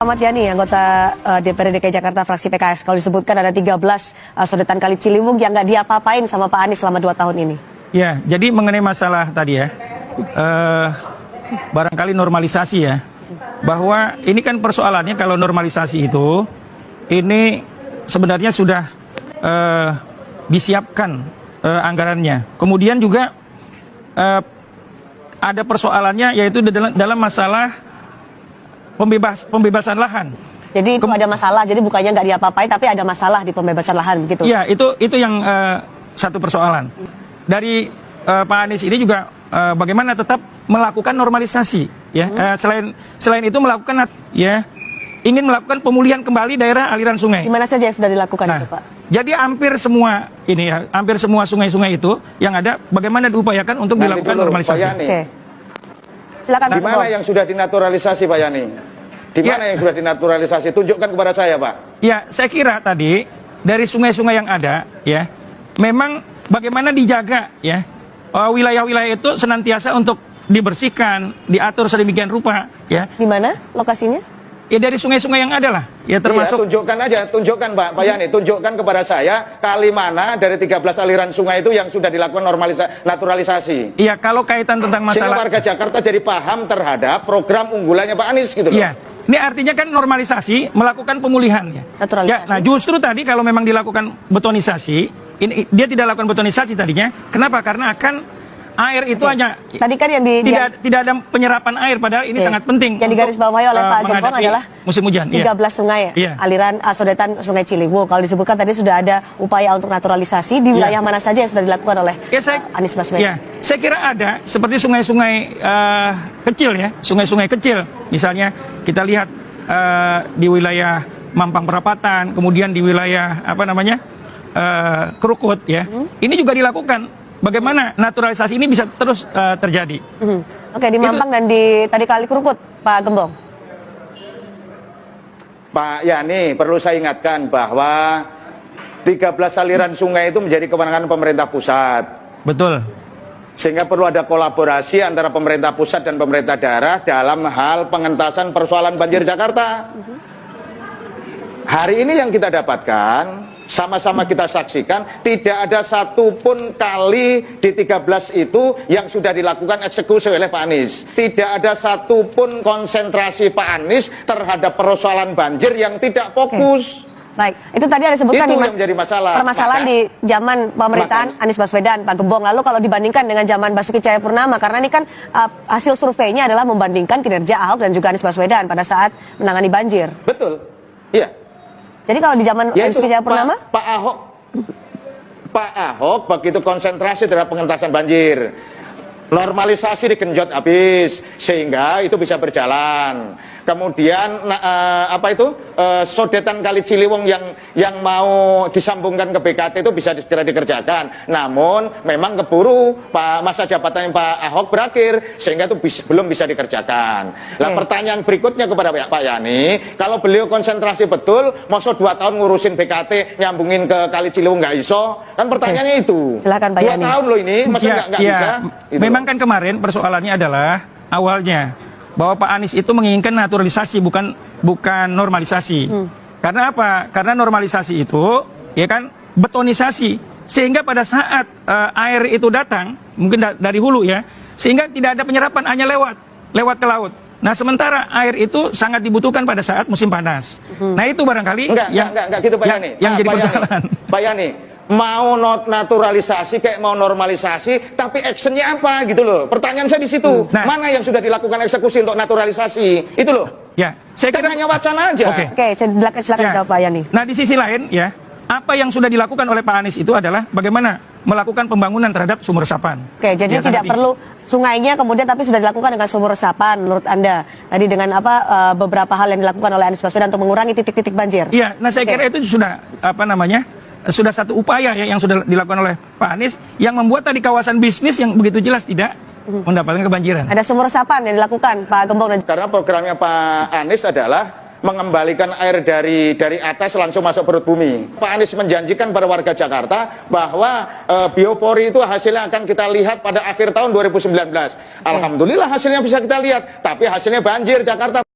Ahmad Yani, anggota DPRD DKI Jakarta fraksi PKS. Kalau disebutkan ada 13 sodetan Kali Ciliwung yang nggak diapa-apain sama Pak Anies selama 2 tahun ini. Ya, jadi mengenai masalah tadi ya, barangkali normalisasi ya, bahwa ini kan persoalannya kalau normalisasi itu, ini sebenarnya sudah disiapkan anggarannya. Kemudian juga ada persoalannya yaitu dalam masalah pembebasan lahan. Jadi itu ada masalah, jadi bukannya nggak diapa-apain, tapi ada masalah di pembebasan lahan, begitu? Iya, itu yang satu persoalan. Dari Pak Anies ini juga bagaimana tetap melakukan normalisasi, ya. Selain itu melakukan, ya, ingin melakukan pemulihan kembali daerah aliran sungai. Di mana saja yang sudah dilakukan itu, Pak? Jadi hampir semua ini, ya, hampir semua sungai-sungai itu yang ada, bagaimana diupayakan untuk dilakukan normalisasi. Oke. Silakan. Di mana yang sudah dinaturalisasi, Pak Yani? Di mana yang sudah dinaturalisasi? Tunjukkan kepada saya, Pak. Ya, saya kira tadi dari sungai-sungai yang ada, ya, memang bagaimana dijaga, ya, wilayah-wilayah itu senantiasa untuk dibersihkan, diatur sedemikian rupa, ya. Di mana lokasinya? Ya dari sungai-sungai yang ada lah, ya termasuk. Iya, tunjukkan aja, tunjukkan Pak Yani, tunjukkan kepada saya kali mana dari 13 aliran sungai itu yang sudah dilakukan naturalisasi. Iya, kalau kaitan tentang masalah. Sehingga warga Jakarta jadi paham terhadap program unggulannya Pak Anies gitu loh. Iya, ini artinya kan normalisasi melakukan pemulihan ya. Naturalisasi. Ya, nah justru tadi kalau memang dilakukan betonisasi, ini dia tidak lakukan betonisasi tadinya. Kenapa? Karena akan air itu hanya tadi kan yang tidak ada penyerapan air, padahal ini sangat penting. Yang digarisbawahi oleh Pak Gembong adalah musim hujan. 13 sungai aliran sodetan Sungai Ciliwung. Kalau disebutkan tadi sudah ada upaya untuk naturalisasi di wilayah mana saja yang sudah dilakukan oleh Anies Baswedan. Ya, saya kira ada seperti sungai-sungai kecil ya, sungai-sungai kecil. Misalnya kita lihat di wilayah Mampang Perapatan, kemudian di wilayah Krukut ya. Ini juga dilakukan. Bagaimana naturalisasi ini bisa terus terjadi? Oke, di Mampang dan di tadi Kali Krukut, Pak Gembong. Pak Yani, perlu saya ingatkan bahwa 13 aliran sungai itu menjadi kewenangan pemerintah pusat. Betul. Sehingga perlu ada kolaborasi antara pemerintah pusat dan pemerintah daerah dalam hal pengentasan persoalan banjir Jakarta. Hari ini yang kita dapatkan, sama-sama kita saksikan, tidak ada satupun kali di 13 itu yang sudah dilakukan eksekusi oleh Pak Anies. Tidak ada satupun konsentrasi Pak Anies terhadap persoalan banjir yang tidak fokus. Baik, itu tadi ada sebutkan itu yang menjadi masalah. Permasalahan di zaman pemerintahan Anies Baswedan, Pak Gembong. Lalu kalau dibandingkan dengan zaman Basuki Cahayapurnama, karena ini kan hasil surveinya adalah membandingkan kinerja Ahok dan juga Anies Baswedan pada saat menangani banjir. Betul, iya. Jadi kalau di zaman Basuki Cahayapurnama, Pak Ahok begitu konsentrasi terhadap pengentasan banjir, normalisasi digenjot habis sehingga itu bisa berjalan. Kemudian sodetan Kali Ciliwung yang mau disambungkan ke BKT itu bisa segera dikerjakan. Namun memang keburu masa jabatan Pak Ahok berakhir sehingga itu belum bisa dikerjakan. Nah, pertanyaan berikutnya kepada Pak Yani, kalau beliau konsentrasi betul, masa 2 tahun ngurusin BKT nyambungin ke Kali Ciliwung nggak iso? Kan pertanyaannya itu. Silakan Pak Yani. 2 tahun loh ini, masa nggak bisa? Memang kan kemarin persoalannya adalah awalnya bahwa Pak Anies itu menginginkan naturalisasi bukan normalisasi. Karena apa? Karena normalisasi itu ya kan betonisasi, sehingga pada saat air itu datang mungkin dari hulu ya, sehingga tidak ada penyerapan, hanya lewat ke laut. Nah, sementara air itu sangat dibutuhkan pada saat musim panas. Nah, itu barangkali enggak gitu Pak Yani. Yang jadi persoalan. Pak Yani, mau naturalisasi kayak mau normalisasi, tapi actionnya apa gitu loh. Pertanyaan saya di situ. Mana yang sudah dilakukan eksekusi untuk naturalisasi? Itu loh. Ya, saya kira hanya wacana aja. Oke, silakan jawab Pak Yani. Nah, di sisi lain ya, apa yang sudah dilakukan oleh Pak Anies itu adalah bagaimana melakukan pembangunan terhadap sumur resapan. Oke, jadi tidak perlu sungainya kemudian tapi sudah dilakukan dengan sumur resapan menurut Anda. Tadi dengan beberapa hal yang dilakukan oleh Anies Baswedan untuk mengurangi titik-titik banjir. Iya, nah saya kira itu sudah sudah satu upaya ya yang sudah dilakukan oleh Pak Anies yang membuat tadi kawasan bisnis yang begitu jelas tidak mendapatkan kebanjiran. Ada sumur resapan yang dilakukan Pak Gembong. Karena programnya Pak Anies adalah mengembalikan air dari atas langsung masuk perut bumi. Pak Anies menjanjikan pada warga Jakarta bahwa biopori itu hasilnya akan kita lihat pada akhir tahun 2019. Alhamdulillah hasilnya bisa kita lihat, tapi hasilnya banjir Jakarta.